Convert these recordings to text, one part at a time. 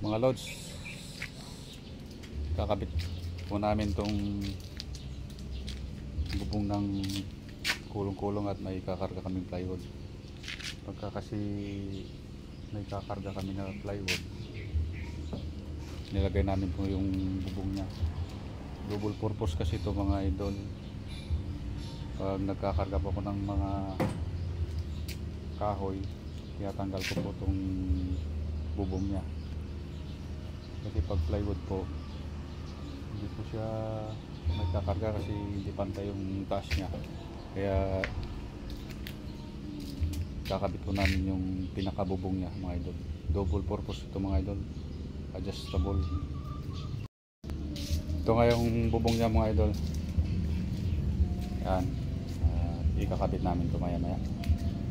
Mga lods, kakabit po namin tong bubong ng kulong-kulong at may kakarga kaming plywood. Pagka kasi may kakarga kami na plywood, nilagay namin po yung bubong niya. Double purpose kasi ito mga idol. Pag nagkakarga po ako ng mga kahoy, tinatanggal ko po itong bubong niya. Kasi pag plywood po, hindi po siya nagkakarga kasi hindi pantay yung taas niya. Kaya kakabit po namin yung pinakabubong niya mga idol. Double purpose ito mga idol, adjustable. Ito nga yung bubong niya mga idol. Yan, ikakabit namin ito maya maya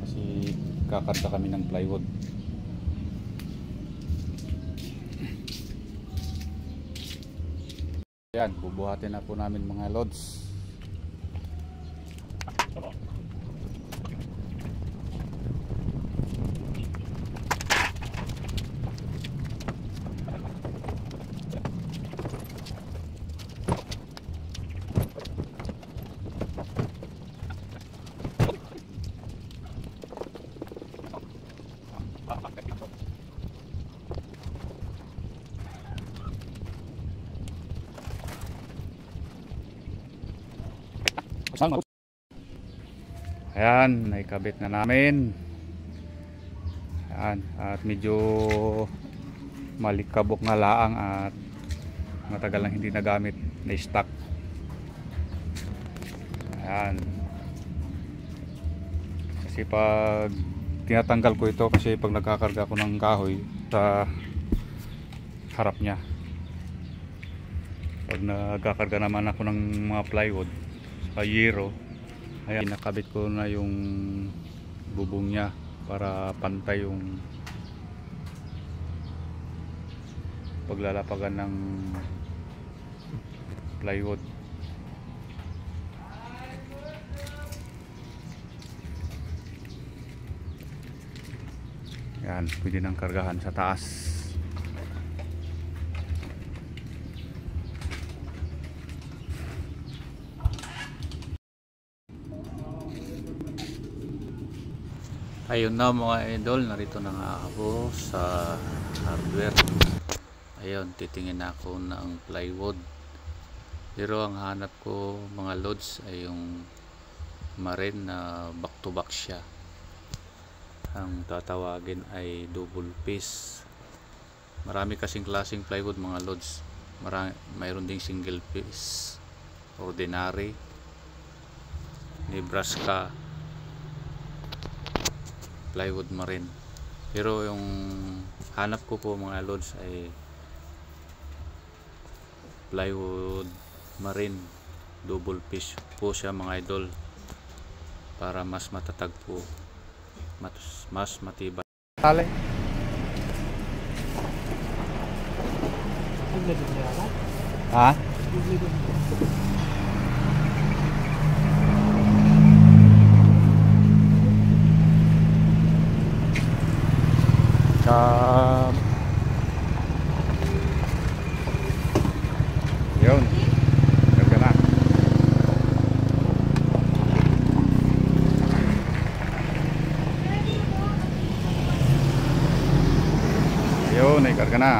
kasi kakarga kami ng plywood. Yan, bubuhatin na po namin mga lods. Ayan, naikabit na namin. Ayan, at medyo malikabok na laang at matagal lang hindi nagamit, na stock. Ayan, kasi pag tinatanggal ko ito, kasi pag nagkakarga ko ng kahoy sa harap niya, pag nagkakarga naman ako ng mga plywood sa yero, ayan, nakabit ko na yung bubong niya para pantay yung paglalapagan ng plywood. Yan, pwede nang kargahan sa taas. Ayun na mga idol, narito na nga ako sa hardware. Ayun, titingin ako ng plywood. Pero ang hanap ko mga loads ay yung marine na back to back siya. Ang tatawagin ay double piece. Marami kasing klaseng plywood mga loads. Mayroon ding single piece, ordinary, Nebraska, plywood marine. Pero yung hanap ko po mga loads ay plywood marine double piece po siya mga idol, para mas matatag po, mas matibay. Tali. Ha? Yun, karga na. Ayun, ay karga na.